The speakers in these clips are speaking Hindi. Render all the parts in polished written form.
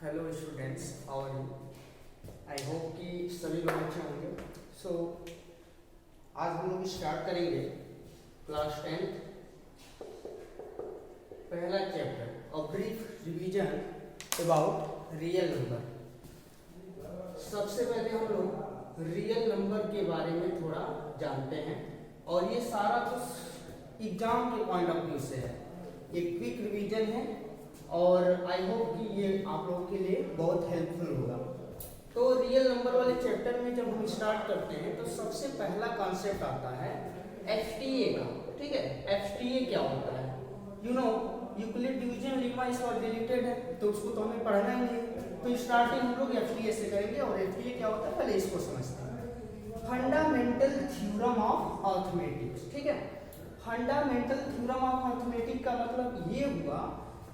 Hello students, how are you? I hope कि सभी लोग अच्छे होंगे। सो आज हम लोग स्टार्ट करेंगे क्लास 10 पहला चैप्टर और brief revision about real number. सबसे पहले हम लोग रियल नंबर के बारे में थोड़ा जानते हैं और ये सारा कुछ एग्जाम के पॉइंट ऑफ व्यू से है। एक क्विक रिवीजन है और आई होप कि ये आप लोगों के लिए बहुत हेल्पफुल होगा। तो रियल नंबर वाले चैप्टर में जब हम स्टार्ट करते हैं तो सबसे पहला कॉन्सेप्ट आता है एफटीए का। ठीक है, एफटीए क्या होता है? You know Euclid division lemma इस बार डिलीटेड है तो उसको तो हमें पढ़ना ही नहीं है, तो स्टार्टिंग हम लोग एफटीए से करेंगे। और एफटीए क्या होता है पहले इसको समझते हैं। Fundamental theorem of arithmetics. ठीक है, फंडामेंटल थ्योरम ऑफ अर्थमेटिक का मतलब ये हुआ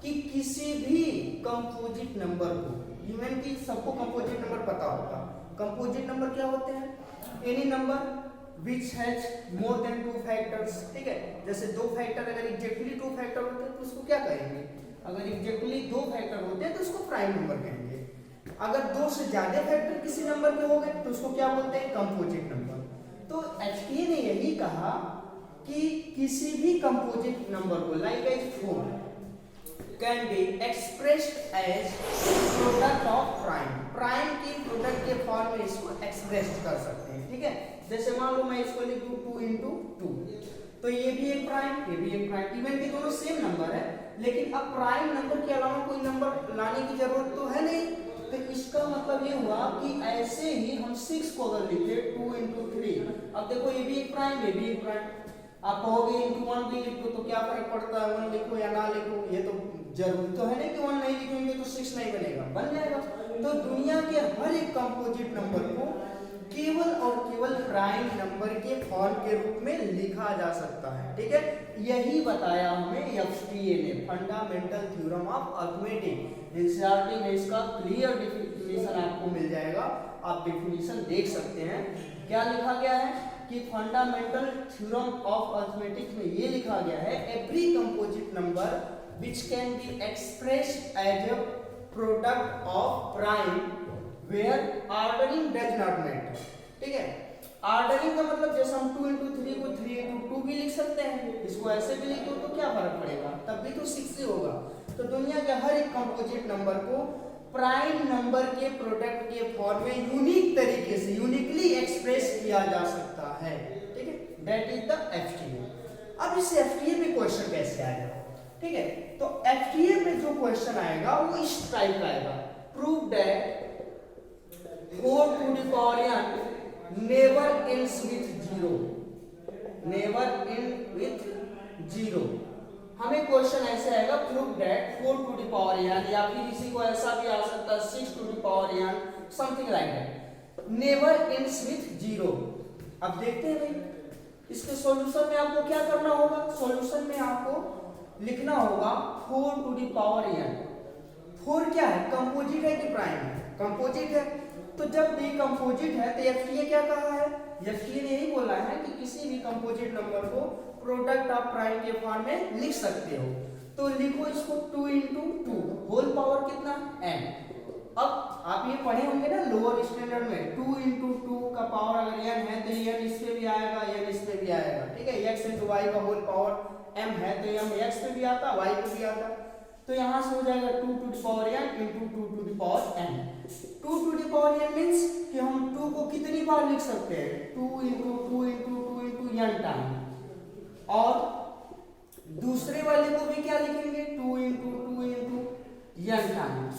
कि किसी भी कंपोजिट नंबर को, इवन कि सबको कंपोजिट नंबर पता होगा। कंपोजिट नंबर क्या होते हैं? Any number which has more than 2 factors. ठीक है, जैसे 2 फैक्टर अगर एग्जैक्टली 2 फैक्टर होते हैं तो उसको क्या कहेंगे? अगर एग्जैक्टली 2 फैक्टर होते हैं तो उसको प्राइम नंबर कहेंगे। अगर 2 से ज्यादा फैक्टर किसी नंबर के हो गए तो उसको क्या बोलते हैं? Composite number. तो एफटीए ने यही कहा कि किसी भी कंपोजिट नंबर को like as 4 can be expressed as product of prime। Prime की प्रोडक्ट के फॉर्म में इसको एक्सप्रेस कर सकते हैं। ठीक है, जैसे मान लो मैं इसको लिख दूं 2 into 2, तो ये भी एक प्राइम, ये भी एक प्राइम। इवन कि दोनों सेम नंबर है, लेकिन अब प्राइम नंबर के अलावा कोई नंबर लाने की जरूरत तो है नहीं। तो इसका मतलब ये हुआ कि ऐसे ही हम 6 को अगर लिखे 2 into 3, अब देखो ये भी एक प्राइम, ये भी एक प्राइम। आप कहोगे into 1 भी लिखो तो क्या फर्क पड़ता है, 1 लिखो या ना लिखो? ये तो जरूरी तो है नहीं कि 1 नहीं लिखेंगे तो 6 नहीं बनेगा, बन जाएगा। तो दुनिया के हर एक कंपोजिट नंबर को केवल और केवल प्राइम नंबर के फॉर्म के रूप में लिखा जा सकता है। ठीक है, यही बताया हमें एफटीए ने, fundamental theorem of arithmetic. NCERT में इसका क्लियर डेफिनेशन आपको मिल जाएगा, आप डेफिनेशन देख सकते हैं। क्या लिखा गया है कि फंडामेंटल थ्योरम ऑफ अर्थमेटिक में ये लिखा गया है every composite number which can be expressed as a product of prime where ordering does not matter। ठीक है, ऑर्डरिंग का मतलब जैसे हम 2 into 3 को 3 into 2 भी लिख सकते हैं, इसको ऐसे भी लिख दो तो क्या फर्क पड़ेगा, तब भी तो 6 ही होगा। तो दुनिया के हर एक कंपोजिट नंबर को प्राइम नंबर के प्रोडक्ट के फॉर्म में यूनिक तरीके से यूनिकली एक्सप्रेस किया जा सकता है। ठीक है, दैट इज द एफटीए। अब इस एफटीए में क्वेश्चन कैसे आएगा? ठीक है, तो एफटीए में जो क्वेश्चन आएगा वो इस टाइप का आएगा। Prove that 4 to the power n never ends with 0। Never and with 0। हमें क्वेश्चन ऐसे आएगा, prove that 4 to the power n, या फिर इसी को ऐसा भी आ सकता है 6 to the power n, something like that, never ends with 0। अब देखते हैं भाई इसके सॉल्यूशन में आपको क्या करना होगा। सॉल्यूशन में आपको लिखना होगा 4 to the power n। 4 क्या है? कंपोजिट है कि प्राइम है? कंपोजिट है। तो जब ये कंपोजिट है तो एफटीए क्या कहा है? एफटीए ने यही बोला है कि किसी भी कंपोजिट नंबर को प्रोडक्ट ऑफ प्राइम के फॉर्म में लिख सकते हो। तो लिखो इसको 2 into 2 होल पावर कितना? n। अब आप ये पढ़े होंगे ना लोअर स्टैंडर्ड में, 2 into 2 का पावर अगर n है तो n इस पे भी आएगा, n इस पे भी आएगा। ठीक है, x into y का होल पावर m है तो m x पे भी आता, y पे भी आता। तो यहाँ से हो जाएगा 2 to the power n into 2 to the power n। 2 to the power n means कि हम 2 को कितनी बार लिख सकते हैं? 2 into 2 into 2 into n time. और दूसरे वाले को भी क्या लिखेंगे? 2 into 2 into n टाइम।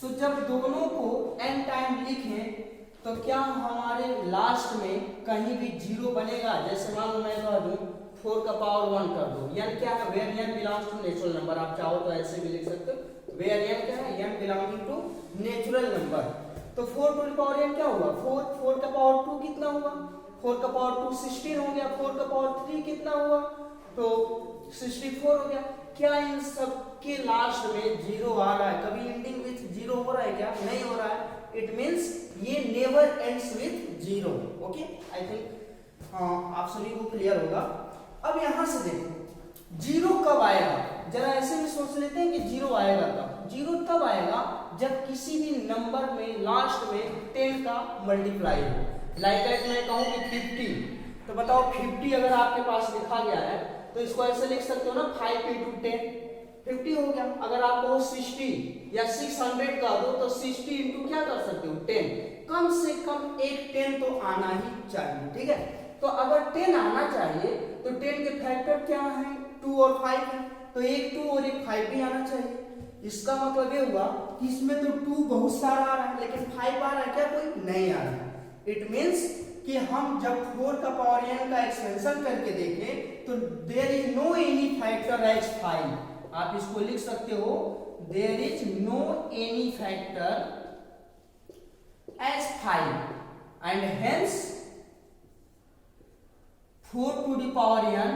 तो जब दोनों को n टाइम लिखें तो क्या हमारे लास्ट में कहीं भी 0 बनेगा? जैसे मान लो मैं कह दूं 4 का पावर 1 कर दो, n क्या है? Where n belongs to natural number. आप चाहो तो ऐसे भी लिख सकते हो, वेयर n क्या है? n belonging to natural number. तो 4 to the power n क्या हुआ? 4 का पावर 2 कितना हुआ? 4 का पावर 2 16 हो गया। 4 का पावर 3 कितना हुआ? तो 64 हो गया। क्या इन सब के लास्ट में 0 आ रहा है? कभी एंडिंग विथ 0 हो रहा है क्या? नहीं हो रहा है। इट मींस ये never ends with 0। Okay, I think आप सभी को क्लियर होगा। अब यहां से देखो 0 कब आएगा, जरा ऐसे भी सोच लेते हैं कि 0 आएगा कब। जीरो तब आएगा जब किसी भी नंबर में लास्ट में 10 का मल्टीप्लाई हो। लाइक मैं कहूँ कि 50, तो बताओ 50 अगर आपके पास लिखा गया है तो इसको ऐसे लिख सकते हो ना 5 इंटू 10, 50 हो गया। अगर आप कहो 60 या 600 का दो तो 60 इंटू क्या कर सकते हो 10, कम से कम एक 10 तो आना ही चाहिए, ठीक है। तो अगर 10 आना चाहिए तो 10 के फैक्टर क्या है, 2 और 5 है, तो एक 2 और एक 5 भी आना चाहिए। इसका मतलब ये हुआ कि इसमें तो 2 बहुत सारा आ रहा है लेकिन 5 आ रहा है क्या, कोई नहीं आ रहा है। इट मीन्स कि हम जब 4 का पावर n का एक्सपेंशन करके देखें तो there is no any factor as 5। आप इसको लिख सकते हो there is no any factor as 5 and hence 4 to the power n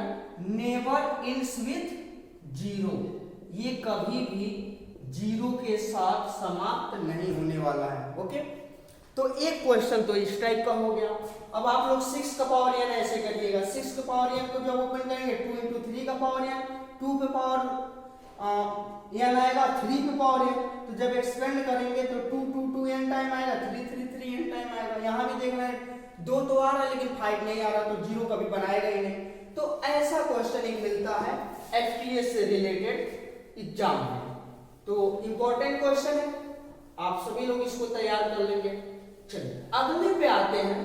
never ends with 0। ये कभी भी 0 के साथ समाप्त नहीं होने वाला है। ओके, तो एक क्वेश्चन तो इस टाइप का हो गया। अब आप लोग 6 का पावर n ऐसे करिएगा, 6 का पावर n को जब ओपन करेंगे 2 इंटू 3 का पावर n, 2 पे पावर n आएगा 3 पे पावर n, तो जब एक्सपेंड करेंगे तो 2 2 2 n टाइम आएगा, 3 3 3 n टाइम आएगा। यहाँ भी देख रहे हैं 2 तो आ रहा है लेकिन 5 नहीं आ रहा, तो 0 कभी बनाएगा ही नहीं। तो ऐसा क्वेश्चन एक मिलता है एफटीएस से रिलेटेड एग्जाम में, तो इंपॉर्टेंट क्वेश्चन है, आप सभी लोग इसको तैयार कर लेंगे। चलिए अगले पे आते हैं।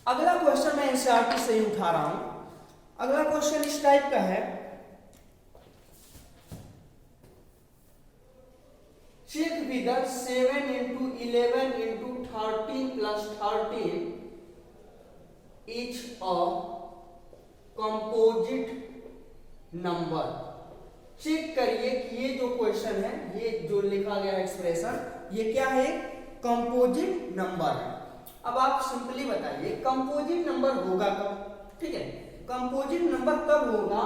अगला क्वेश्चन मैं एनसीईआरटी से ही उठा रहा हूं। अगला क्वेश्चन इस टाइप का है, check with 7 into 11 into 13 plus 13 is a composite number. Check करिए कि ये जो क्वेश्चन है, ये जो लिखा गया एक्सप्रेशन, ये क्या है, कंपोजिट नंबर है। अब आप सिंपली बताइए कंपोजिट नंबर होगा कब, ठीक है। कंपोजिट नंबर कब होगा,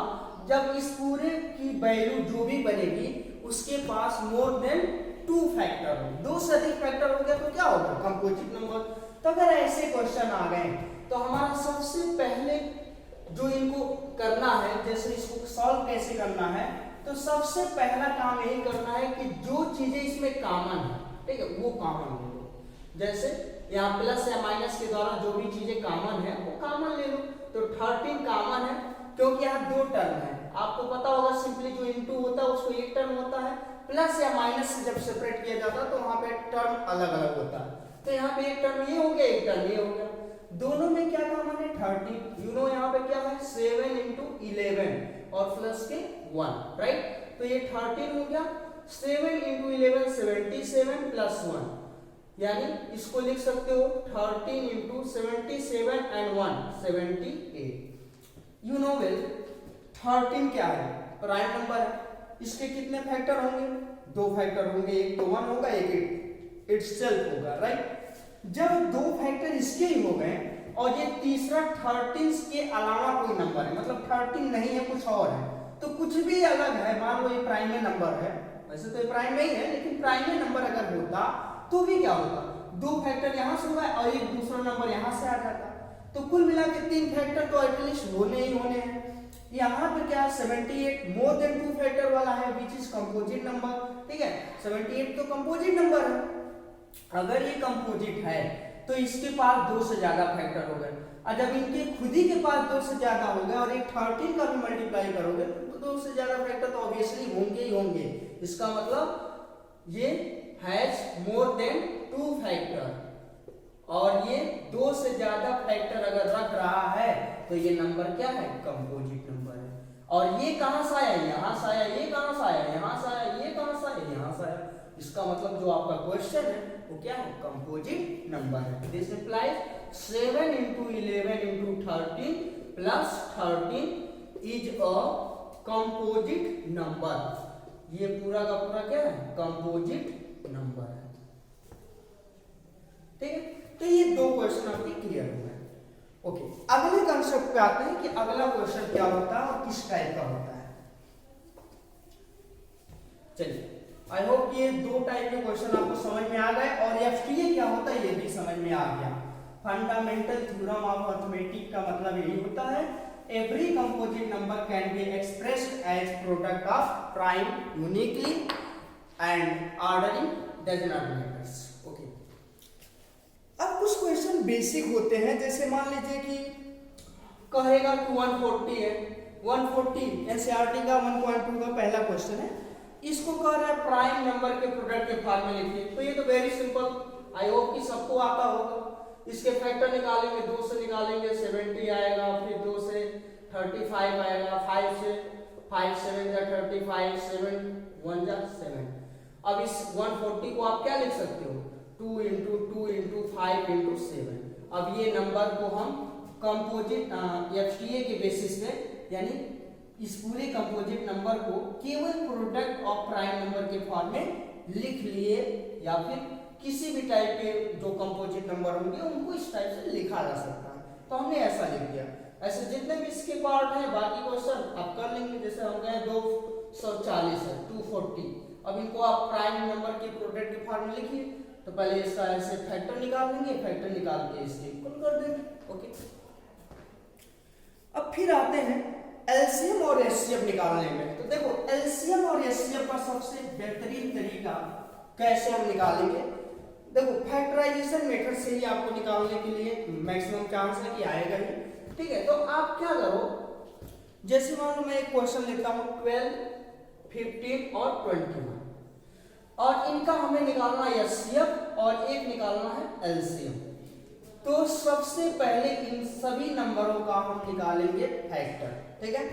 जब इस पूरे की वैल्यू जो भी बनेगी उसके पास मोर देन 2 फैक्टर हो, 2 से अधिक फैक्टर हो गया तो क्या होगा, कंपोजिट नंबर। तो अगर ऐसे क्वेश्चन आ गए तो हमारा सबसे पहले जो इनको करना है, जैसे इसको सॉल्व कैसे करना है, तो सबसे पहला काम यही करना है कि जो चीजें इसमें कॉमन है, ठीक है, वो कॉमन ले लो। जैसे यहाँ प्लस या माइनस के द्वारा जो भी चीजें कॉमन है वो कॉमन ले लो। तो 13 कॉमन है क्योंकि यहाँ 2 टर्म है। आपको पता होगा सिंपली जो इनटू होता है उसको एक टर्म होता है, प्लस या माइनस से जब सेपरेट किया जाता है तो वहां पे टर्म अलग अलग होता है। तो यहाँ पे एक टर्म ये हो गया, एक टर्म ये हो गया, दोनों में क्या कॉमन है 13। यू नो यहाँ पे क्या है 7 इंटू 11 और प्लस के 1, राइट। तो ये 13 हो गया, 7 इंटू 11 77 प्लस 1, यानी इसको लिख सकते हो 13 into 77 and 1 78। You know well 13 क्या है, प्राइम नंबर है, इसके कितने फैक्टर होंगे, 2 फैक्टर होंगे, एक तो 1 होगा, एक इटसेल्फ होगा, राइट। जब 2 फैक्टर इसके ही हो गए और ये तीसरा 13 के अलावा कोई नंबर है, मतलब 13 नहीं है कुछ और है, तो कुछ भी अलग है, मान लो ये प्राइम नंबर है, वैसे तो ये प्राइम नहीं है लेकिन प्राइम नंबर अगर होता तो भी क्या होता, 2 फैक्टर यहां से हुआ और एक दूसरा नंबर यहां से आ जाता, तो कुल मिला के 3 फैक्टर तो एटलीस्ट होने ही होने हैं। यहाँ पे क्या 78 मोर देन 2 फैक्टर वाला है विच इज कंपोजिट नंबर, ठीक है। 78 तो कंपोजिट नंबर है। अगर ये कंपोजिट है तो इसके पास 2 से ज्यादा फैक्टर हो गए, और जब इनके खुद ही के पास 2 से ज्यादा हो गए और एक 13 का भी मल्टीप्लाई करोगे तो 2 से ज्यादा फैक्टर तो ऑब्वियसली होंगे ही होंगे। इसका मतलब ये हैज मोर देन 2 फैक्टर, और ये 2 से ज्यादा फैक्टर अगर रख रहा है तो ये नंबर क्या है, कंपोजिट नंबर है। और ये कहां से आया, यहां से आया, ये कहां से आया, यहां से आया, ये कहां से आया, यहां से आया। इसका मतलब जो आपका क्वेश्चन है वो क्या है, कंपोजिट नंबर है। This implies 7 into 11 into 13 plus 13 is a composite number. ये पूरा का पूरा क्या है, कंपोजिट नंबर है, ठीक है। तो ये 2 क्वेश्चन आपके क्लियर हो गए। ओके, अगले कंसेप्ट पे आते हैं कि अगला क्वेश्चन क्या होता है और किस टाइप का होता है। चलिए, आई होप ये 2 टाइप के क्वेश्चन आपको समझ में आ गए और एफटीए क्या होता है ये भी समझ में आ गया। फंडामेंटल थ्योरम ऑफ अरिथमेटिक का मतलब यही होता है, every composite number can be expressed as product of prime uniquely and ordering does not matters. Okay. अब कुछ क्वेश्चन बेसिक होते हैं, जैसे मान लीजिए कि कहेगा कि 140 है, 140 एनसीईआरटी का 1.2 का पहला क्वेश्चन है, इसको कह रहा है प्राइम नंबर के प्रोडक्ट के फॉर्म में लिखिए। तो ये तो वेरी सिंपल, आई होप कि सबको आता होगा। इसके फैक्टर निकालेंगे, 2 से निकालेंगे 70 आएगा, फिर 2 से 35 आएगा, 5 से 5 7 जा 35, 7 1 जा 7। अब इस 140 को आप क्या लिख सकते हो, 2 इंटू 2 इंटू 5 इंटू 7। अब ये नंबर को हम कंपोजिट एफटीए के बेसिस पे, यानी इस पूरे कंपोजिट नंबर को केवल प्रोडक्ट ऑफ प्राइम नंबर के फॉर्म में लिख लिए, या फिर किसी भी टाइप के जो कंपोजिट नंबर होंगे उनको इस टाइप से लिखा जा सकता है। तो हमने ऐसा लिख दिया। ऐसे जितने भी इसके पार्ट हैं बाकी क्वेश्चन आप कर लेंगे। जैसे हम गए 240 है, 240, अब इनको आप प्राइम नंबर के प्रोडक्ट के फॉर्म में लिखिए। तो पहले इसका ऐसे फैक्टर निकाल लेंगे, फैक्टर निकाल के इसके इक्वल कर देंगे। ओके, अब फिर आते हैं एलसीएम और एचसीएफ निकालने में। तो देखो एलसीएम और एचसीएफ का सबसे बेहतरीन तरीका कैसे हम निकालेंगे, देखो फैक्टराइजेशन मेथड से ही आपको निकालने के लिए मैक्सिमम चांस है कि आएगा ही। ठीक है, तो आप क्या करो, जैसे मान लो मैं एक क्वेश्चन लिखता हूं 12, 15 और 21, और इनका हमें निकालना है एचसीएफ और एक निकालना है एलसीएम। तो सबसे पहले इन सभी नंबरों का हम निकालेंगे फैक्टर। ठीक है,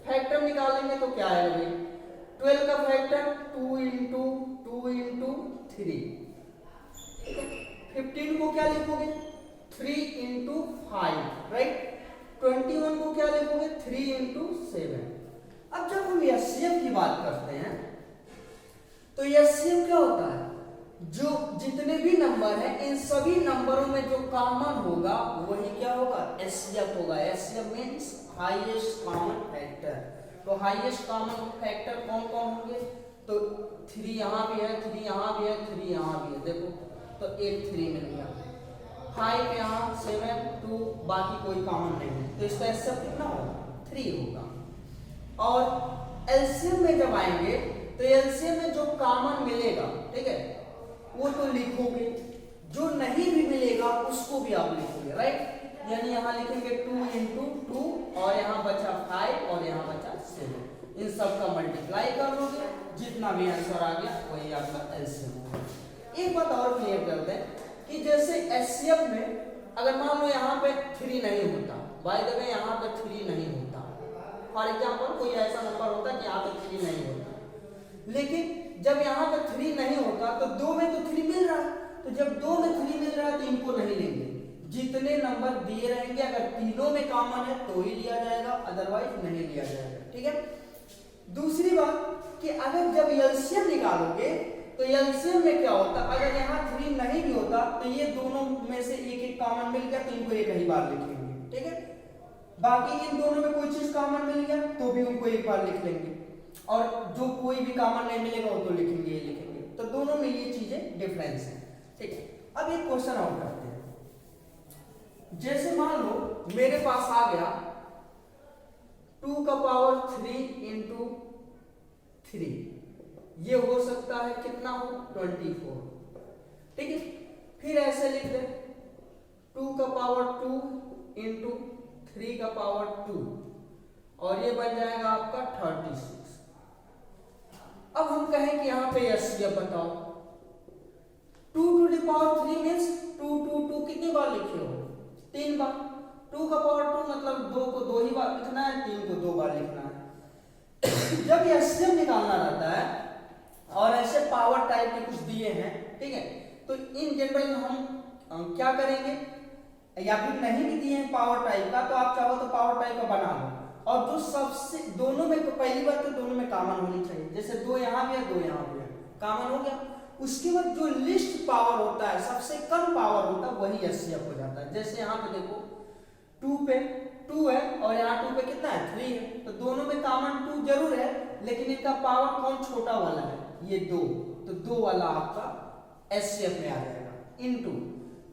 फैक्टर निकालेंगे तो क्या आएगा भाई, 12 का फैक्टर 2 इंटू 2 इंटू 3। 15 को क्या लिखोगे, 3 इंटू 5, राइट। 21 को क्या लिखोगे, 3 इंटू 7। अब जब हम एचसीएफ की बात करते हैं तो एचसीएफ क्या होता है, जो जितने भी नंबर हैं इन सभी नंबरों में जो कॉमन होगा वही क्या होगा, एचसीएफ होगा। HCF means highest common factor. तो हाईएस्ट कॉमन फैक्टर कौन कौन होंगे, तो 3 यहाँ भी है, 3 यहाँ भी है, 3 यहाँ भी है, देखो तो एक 3 मिल गया, 5 यहाँ, 7 2, बाकी कोई कॉमन नहीं है। तो इसका एचसीएफ कितना होगा, 3 होगा। और एलसीएम में जब आएंगे तो एलसीएम में जो कॉमन मिलेगा, ठीक है, वो तो लिखोगे, जो नहीं भी मिलेगा उसको भी आप लिखोगे, राइट। यानी यहाँ लिखेंगे 2 इंटू 2 और यहाँ बचा 5 और यहाँ बचा 7। इन सब का मल्टीप्लाई कर लोगे, जितना भी आंसर आ गया वही आपका एलसीएम होगा। एक बात और क्लियर करते हैं कि जैसे एचसीएफ में अगर मान लो यहाँ पे 3 नहीं होता, बाय द वे यहाँ पे 3 नहीं होता, फॉर एग्जांपल कोई ऐसा नंबर होता कि यहाँ पे 3 नहीं होता, लेकिन जब यहाँ पे 3 नहीं होता तो 2 में तो 3 मिल रहा है, तो जब 2 में 3 मिल रहा है तो इनको नहीं लेंगे। जितने नंबर दिए रहेंगे अगर तीनों में कॉमन है तो ही लिया जाएगा, अदरवाइज नहीं लिया जाएगा। ठीक है, दूसरी बात कि अगर जब एलसीएम निकालोगे तो एलसीएम में क्या होता, अगर यहाँ 3 नहीं भी होता तो ये दोनों में से एक एक कॉमन मिल गया तो इनको एक ही बार लिखेंगे। ठीक है, बाकी इन दोनों में कोई चीज कॉमन मिल गया तो भी उनको एक बार लिख लेंगे, और जो कोई भी कॉमन नहीं मिलेगा वो तो लिखेंगे ही लिखेंगे। तो दोनों में ये चीजें डिफरेंस है। ठीक है, अब एक क्वेश्चन और करते हैं। जैसे मान लो मेरे पास आ गया 2 का पावर 3 इंटू 3, ये हो सकता है कितना हो, 24। ठीक है, फिर ऐसे लिख दे 2 का पावर 2 इंटू 3 का पावर 2, और ये बन जाएगा आपका 36। अब हम कहें कि यहाँ पे एचसीएफ बताओ, 2 टू द पावर 3 मींस 2 2 2 कितनी बार लिखे हो, 3 बार। 2 का पावर 2 मतलब 2 को 2 ही बार लिखना है, 3 को 2 बार लिखना है। जब एचसीएफ निकालना रहता है और ऐसे पावर टाइप के कुछ दिए हैं, ठीक है, तो इन जनरल हम क्या करेंगे, या फिर नहीं भी दिए हैं पावर टाइप का तो आप चाहो तो पावर टाइप का बना लो, और जो सबसे दोनों में तो पहली बात तो दोनों में कॉमन होनी चाहिए। जैसे 2 यहाँ भी है 2 यहाँ भी है, कॉमन हो गया। उसके बाद जो लिस्ट पावर होता है, सबसे कम पावर होता है, वही एचसीएफ हो जाता है। जैसे यहाँ पे देखो 2 पे 2 है और यहाँ 2 पे कितना है, 3 है, तो दोनों में कॉमन 2 जरूर है, लेकिन इनका पावर कौन छोटा वाला है, ये 2, तो 2 वाला आपका एचसीएफ में आ जाएगा। इनटू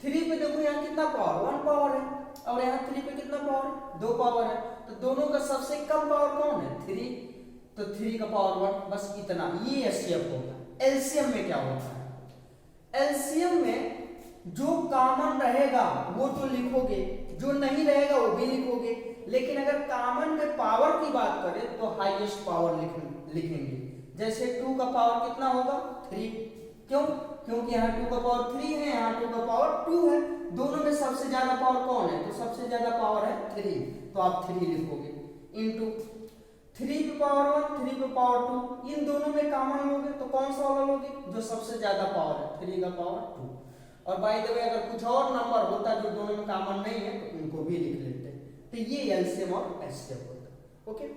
3 पे देखो यहाँ कितना पावर, 1 पावर है, और यहाँ 3 पे कितना पावर, 2 पावर है, तो दोनों का सबसे कम पावर कौन है, 3, तो 3 का पावर 1, बस इतना, ये एचसीएफ हो गया। एलसीएम में क्या होता है, एलसीएम में जो कॉमन रहेगा वो तो लिखोगे, जो नहीं रहेगा वो भी लिखोगे, लेकिन अगर कॉमन में पावर की बात करें तो हाईएस्ट पावर लिखेंगे। जैसे 2 का पावर कितना होगा 3, क्यों, क्योंकि यहाँ 2 का पावर 3 है, यहाँ 2 का पावर 2 है, दोनों में सबसे ज्यादा पावर कौन है, तो सबसे ज्यादा पावर है 3, तो आप 3 लिखोगे इनटू 3 पे पावर 1 3 पे पावर 2, इन दोनों में कॉमन लोगे तो कौन सा वाला लोगे, जो सबसे ज्यादा पावर है 3 का पावर 2। और बाय द वे अगर कुछ और नंबर होता जो दोनों में कॉमन नहीं है तो इनको भी लिख लेते, तो ये एलसीएम और एचसीएफ होता। ओके।